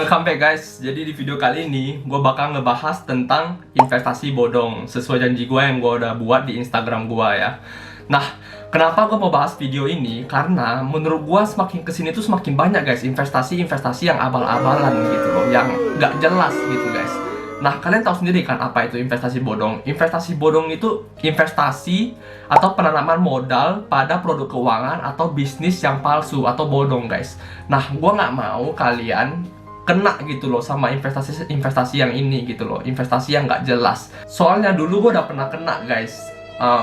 Welcome back guys. Jadi di video kali ini gue bakal ngebahas tentang investasi bodong sesuai janji gue yang gue udah buat di Instagram gue ya. Nah, kenapa gue mau bahas video ini? Karena menurut gue semakin kesini tuh semakin banyak guys investasi-investasi yang abal-abalan gitu loh, yang gak jelas gitu guys. Nah, kalian tahu sendiri kan apa itu investasi bodong? Investasi bodong itu investasi atau penanaman modal pada produk keuangan atau bisnis yang palsu atau bodong guys. Nah, gue nggak mau kalian kena gitu loh sama investasi yang ini gitu loh, investasi yang nggak jelas. Soalnya dulu gue udah pernah kena guys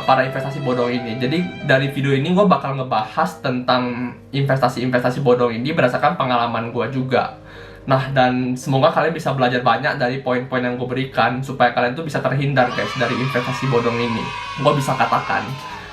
para investasi bodong ini. Jadi dari video ini gue bakal ngebahas tentang investasi bodong ini berdasarkan pengalaman gue juga. Nah, dan semoga kalian bisa belajar banyak dari poin-poin yang gue berikan supaya kalian tuh bisa terhindar guys dari investasi bodong ini. Gue bisa katakan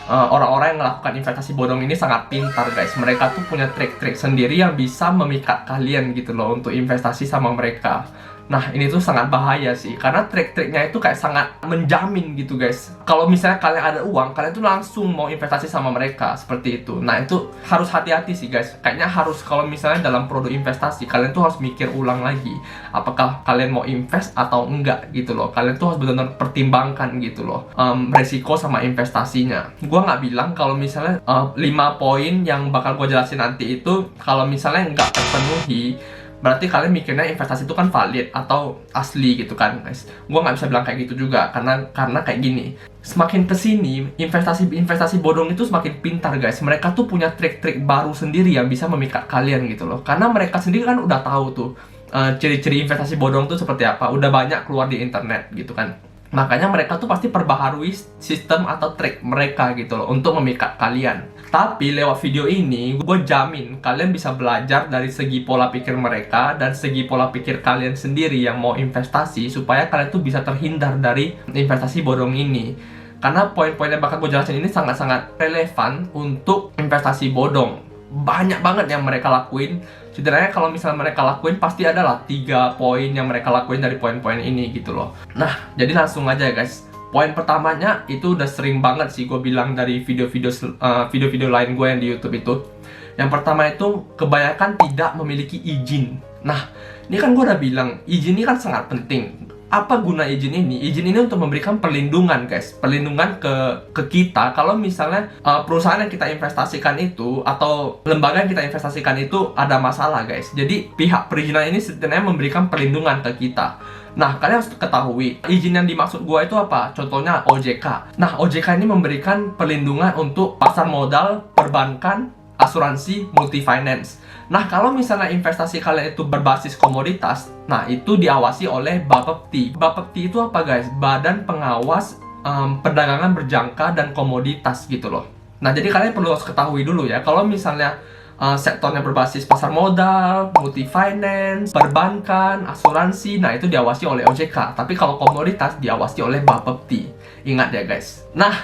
orang-orang yang melakukan investasi bodong ini sangat pintar guys. Mereka tuh punya trik-trik sendiri yang bisa memikat kalian gitu loh untuk investasi sama mereka. Nah, ini tuh sangat bahaya sih, karena trik-triknya itu kayak sangat menjamin gitu guys. Kalau misalnya kalian ada uang, kalian tuh langsung mau investasi sama mereka, seperti itu. Nah, itu harus hati-hati sih guys. Kayaknya harus, kalau misalnya dalam produk investasi, kalian tuh harus mikir ulang lagi apakah kalian mau invest atau enggak gitu loh. Kalian tuh harus benar-benar pertimbangkan gitu loh resiko sama investasinya. Gua nggak bilang kalau misalnya 5 poin yang bakal gue jelasin nanti itu kalau misalnya nggak terpenuhi, berarti kalian mikirnya investasi itu kan valid atau asli gitu kan guys. Gue nggak bisa bilang kayak gitu juga, karena kayak gini, semakin kesini investasi bodong itu semakin pintar guys. Mereka tuh punya trik-trik baru sendiri yang bisa memikat kalian gitu loh, karena mereka sendiri kan udah tahu tuh ciri-ciri investasi bodong tuh seperti apa, udah banyak keluar di internet gitu kan. Makanya mereka tuh pasti perbaharui sistem atau trik mereka gitu loh untuk memikat kalian. Tapi lewat video ini gue jamin kalian bisa belajar dari segi pola pikir mereka dan segi pola pikir kalian sendiri yang mau investasi, supaya kalian tuh bisa terhindar dari investasi bodong ini. Karena poin-poin yang bakal gue jelasin ini sangat-sangat relevan untuk investasi bodong. Banyak banget yang mereka lakuin. Sebenarnya kalau misalnya mereka lakuin, pasti adalah 3 poin yang mereka lakuin dari poin-poin ini gitu loh. Nah, jadi langsung aja guys. Poin pertamanya itu udah sering banget sih gue bilang dari video-video lain gue yang di YouTube itu. Yang pertama itu kebanyakan tidak memiliki izin. Nah, ini kan gue udah bilang izin ini kan sangat penting. Apa guna izin ini? Izin ini untuk memberikan perlindungan guys, perlindungan ke kita kalau misalnya perusahaan yang kita investasikan itu atau lembaga yang kita investasikan itu ada masalah guys. Jadi pihak perizinan ini sebenarnya memberikan perlindungan ke kita. Nah, kalian harus ketahui izin yang dimaksud gua itu apa? Contohnya OJK. Nah, OJK ini memberikan perlindungan untuk pasar modal, perbankan, asuransi, multi finance. Nah, kalau misalnya investasi kalian itu berbasis komoditas, nah itu diawasi oleh Bapepti. Bapepti itu apa guys? Badan Pengawas Perdagangan Berjangka dan Komoditas gitu loh. Nah, jadi kalian perlu harus ketahui dulu ya, kalau misalnya sektornya berbasis pasar modal, multi finance, perbankan, asuransi, nah itu diawasi oleh OJK. Tapi kalau komoditas diawasi oleh Bapepti. Ingat ya guys. Nah,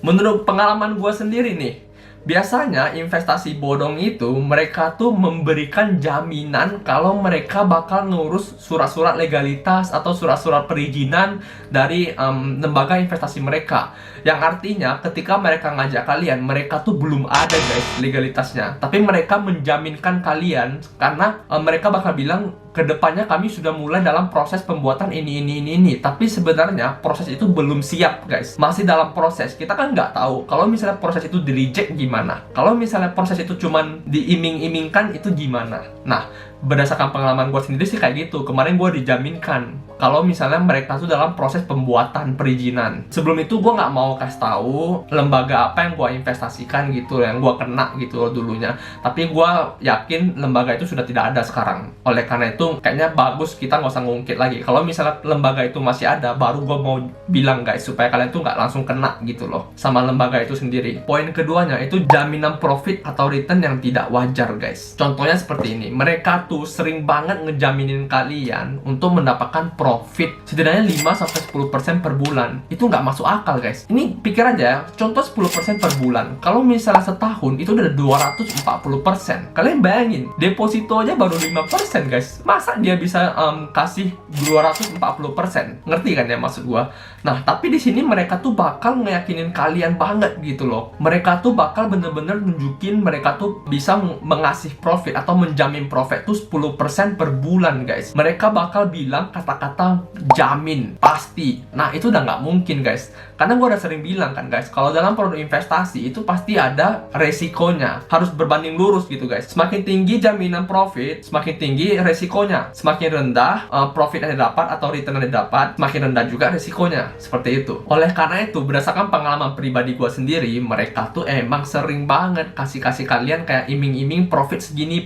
menurut pengalaman gue sendiri nih, biasanya investasi bodong itu mereka tuh memberikan jaminan kalau mereka bakal ngurus surat-surat legalitas atau surat-surat perizinan dari lembaga investasi mereka. Yang artinya ketika mereka ngajak kalian, mereka tuh belum ada guys legalitasnya, tapi mereka menjaminkan kalian karena mereka bakal bilang kedepannya kami sudah mulai dalam proses pembuatan ini. Tapi sebenarnya proses itu belum siap guys, masih dalam proses. Kita kan nggak tahu kalau misalnya proses itu di reject gimana, kalau misalnya proses itu cuman diiming-imingkan itu gimana. Nah, berdasarkan pengalaman gue sendiri sih kayak gitu. Kemarin gue dijaminkan kalau misalnya mereka tuh dalam proses pembuatan perizinan. Sebelum itu gue nggak mau kasih tahu lembaga apa yang gue investasikan gitu, yang gue kena gitu loh dulunya. Tapi gue yakin lembaga itu sudah tidak ada sekarang. Oleh karena itu kayaknya bagus kita nggak usah ngungkit lagi. Kalau misalnya lembaga itu masih ada, baru gue mau bilang guys, supaya kalian tuh nggak langsung kena gitu loh sama lembaga itu sendiri. Poin keduanya itu jaminan profit atau return yang tidak wajar guys. Contohnya seperti ini, mereka tuh sering banget ngejaminin kalian untuk mendapatkan profit setidaknya 5-10% per bulan. Itu nggak masuk akal guys. Ini pikir aja ya, contoh 10% per bulan. Kalau misalnya setahun itu udah 240%. Kalian bayangin, deposito aja baru 5% guys. Masa dia bisa kasih 240%? Ngerti kan ya maksud gua? Nah, tapi di sini mereka tuh bakal ngeyakinin kalian banget gitu loh. Mereka tuh bakal bener-bener nunjukin mereka tuh bisa mengasih profit atau menjamin profit tuh 10% per bulan guys. Mereka bakal bilang kata-kata jamin, pasti. Nah itu udah nggak mungkin guys. Karena gue udah sering bilang kan guys, kalau dalam produk investasi itu pasti ada resikonya. Harus berbanding lurus gitu guys. Semakin tinggi jaminan profit, semakin tinggi resikonya. Semakin rendah profit yang didapat atau return yang didapat, semakin rendah juga resikonya. Seperti itu. Oleh karena itu, berdasarkan pengalaman pribadi gue sendiri, mereka tuh emang sering banget kasih kalian kayak iming-iming profit segini.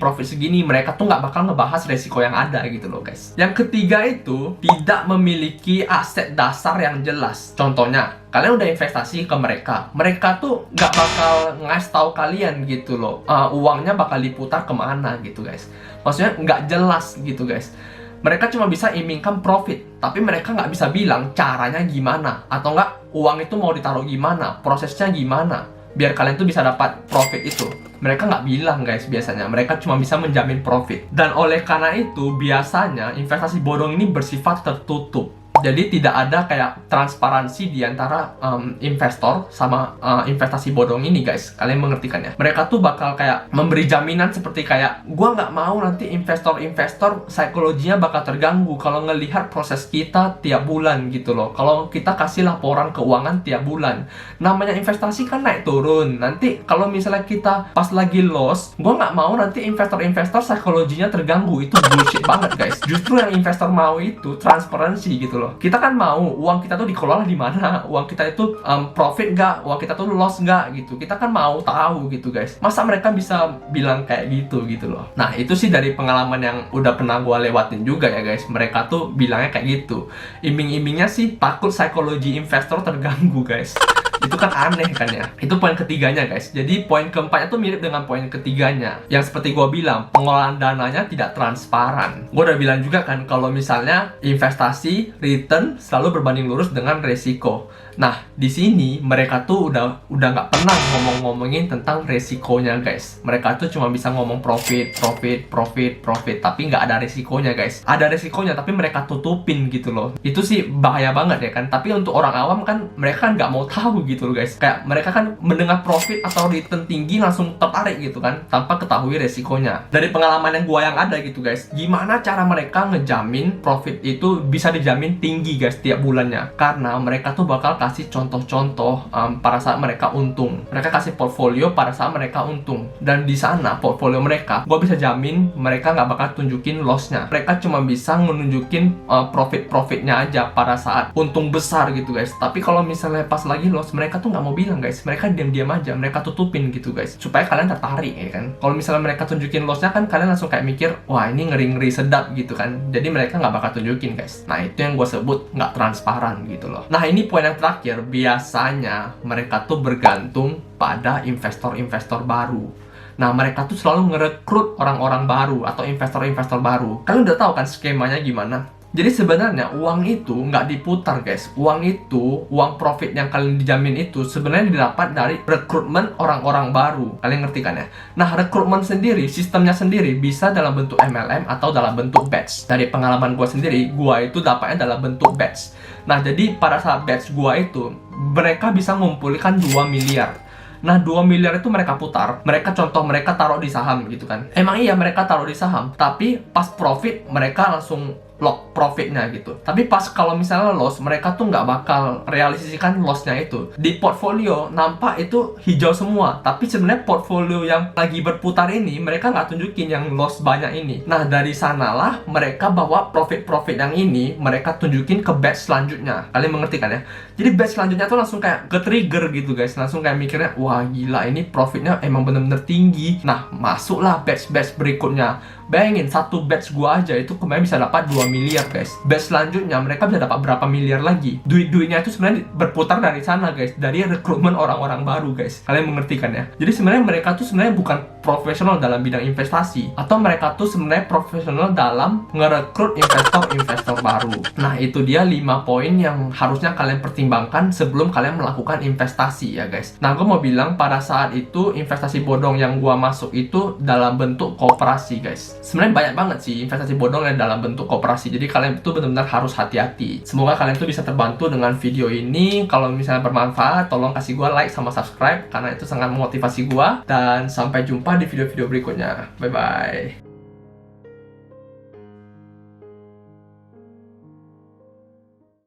Mereka tuh nggak bakal ngebahas resiko yang ada gitu loh guys. Yang ketiga itu tidak memiliki aset dasar yang jelas. Contohnya, kalian udah investasi ke mereka tuh nggak bakal ngasih tahu kalian gitu loh, uangnya bakal diputar kemana gitu guys. Maksudnya nggak jelas gitu guys. Mereka cuma bisa imingkan profit, tapi mereka nggak bisa bilang caranya gimana, atau nggak uang itu mau ditaruh gimana, prosesnya gimana biar kalian tuh bisa dapat profit itu. Mereka nggak bilang guys biasanya, mereka cuma bisa menjamin profit. Dan oleh karena itu, biasanya investasi bodong ini bersifat tertutup. Jadi tidak ada kayak transparansi di antara investor sama investasi bodong ini guys. Kalian mengertikan ya? Mereka tuh bakal kayak memberi jaminan seperti kayak, gua nggak mau nanti investor psikologinya bakal terganggu kalau ngelihat proses kita tiap bulan gitu loh. Kalau kita kasih laporan keuangan tiap bulan, namanya investasi kan naik turun. Nanti kalau misalnya kita pas lagi loss, gua nggak mau nanti investor psikologinya terganggu. Itu bullshit banget guys. Justru yang investor mau itu transparansi gitu loh. Kita kan mau uang kita tuh dikelola di mana, uang kita itu profit nggak, uang kita tuh loss nggak gitu. Kita kan mau tahu gitu guys. Masa mereka bisa bilang kayak gitu loh. Nah itu sih dari pengalaman yang udah pernah gue lewatin juga ya guys. Mereka tuh bilangnya kayak gitu. Iming-imingnya sih takut psikologi investor terganggu guys. Itu kan aneh kan ya. Itu poin ketiganya guys. Jadi poin keempatnya tuh mirip dengan poin ketiganya, yang seperti gue bilang, pengelolaan dananya tidak transparan. Gue udah bilang juga kan, kalau misalnya investasi return selalu berbanding lurus dengan resiko. Nah di sini mereka tuh udah nggak pernah ngomongin tentang resikonya guys. Mereka tuh cuma bisa ngomong profit, tapi nggak ada resikonya guys. Ada resikonya tapi mereka tutupin gitu loh. Itu sih bahaya banget ya kan. Tapi untuk orang awam kan, mereka kan nggak mau tahu gitu loh guys. Kayak mereka kan mendengar profit atau return tinggi langsung tertarik gitu kan, tanpa ketahui resikonya. Dari pengalaman yang ada gitu guys, gimana cara mereka ngejamin profit itu bisa dijamin tinggi guys tiap bulannya? Karena mereka tuh bakal kasih contoh-contoh pada saat mereka untung. Mereka kasih portfolio pada saat mereka untung. Dan di sana portfolio mereka, gue bisa jamin mereka nggak bakal tunjukin lossnya. Mereka cuma bisa menunjukin profitnya aja pada saat untung besar gitu guys. Tapi kalau misalnya pas lagi loss, mereka tuh nggak mau bilang guys. Mereka diam-diam aja, mereka tutupin gitu guys, supaya kalian tertarik ya kan. Kalau misalnya mereka tunjukin lossnya kan, kalian langsung kayak mikir, wah ini ngeri-ngeri sedap gitu kan. Jadi mereka nggak bakal tunjukin guys. Nah itu yang gue sebut nggak transparan gitu loh. Nah ini poin yang terakhir, biasanya mereka tuh bergantung pada investor-investor baru. Nah mereka tuh selalu ngerekrut orang-orang baru atau investor-investor baru. Kalian udah tahu kan skemanya gimana? Jadi sebenarnya uang itu nggak diputar guys. Uang profit yang kalian dijamin itu sebenarnya didapat dari rekrutmen orang-orang baru. Kalian ngerti kan ya? Nah rekrutmen sendiri, sistemnya sendiri bisa dalam bentuk MLM atau dalam bentuk batch. Dari pengalaman gue sendiri, gue itu dapatnya dalam bentuk batch. Nah jadi pada saat batch gue itu, mereka bisa ngumpulkan 2 miliar. Nah 2 miliar itu mereka putar. Mereka taruh di saham gitu kan. Emang iya mereka taruh di saham, tapi pas profit mereka langsung lock profitnya gitu. Tapi pas kalau misalnya loss, mereka tuh nggak bakal realisasikan lossnya itu. Di portfolio nampak itu hijau semua, tapi sebenarnya portfolio yang lagi berputar ini mereka nggak tunjukin yang loss banyak ini. Nah dari sanalah mereka bawa profit yang ini mereka tunjukin ke batch selanjutnya. Kalian mengerti kan ya? Jadi batch selanjutnya tuh langsung kayak ke trigger gitu guys. Langsung kayak mikirnya, wah gila ini profitnya emang bener-bener tinggi. Nah masuklah batch berikutnya. Bayangin satu batch gua aja itu kemarin bisa dapat 2 miliar guys. Batch selanjutnya mereka bisa dapat berapa miliar lagi. Duit-duitnya itu sebenarnya berputar dari sana guys, dari rekrutmen orang-orang baru guys. Kalian mengerti kan ya? Jadi sebenarnya mereka tuh sebenarnya bukan profesional dalam bidang investasi, atau mereka tuh sebenarnya profesional dalam ngerekrut investor-investor baru. Nah itu dia 5 poin yang harusnya kalian pertimbangkan sebelum kalian melakukan investasi ya guys. Nah gue mau bilang pada saat itu investasi bodong yang gue masuk itu dalam bentuk kooperasi guys. Sebenarnya banyak banget sih investasi bodong yang dalam bentuk kooperasi. Jadi kalian tuh benar-benar harus hati-hati. Semoga kalian tuh bisa terbantu dengan video ini. Kalau misalnya bermanfaat, tolong kasih gue like sama subscribe karena itu sangat memotivasi gue. Dan sampai jumpa di video-video berikutnya. Bye bye.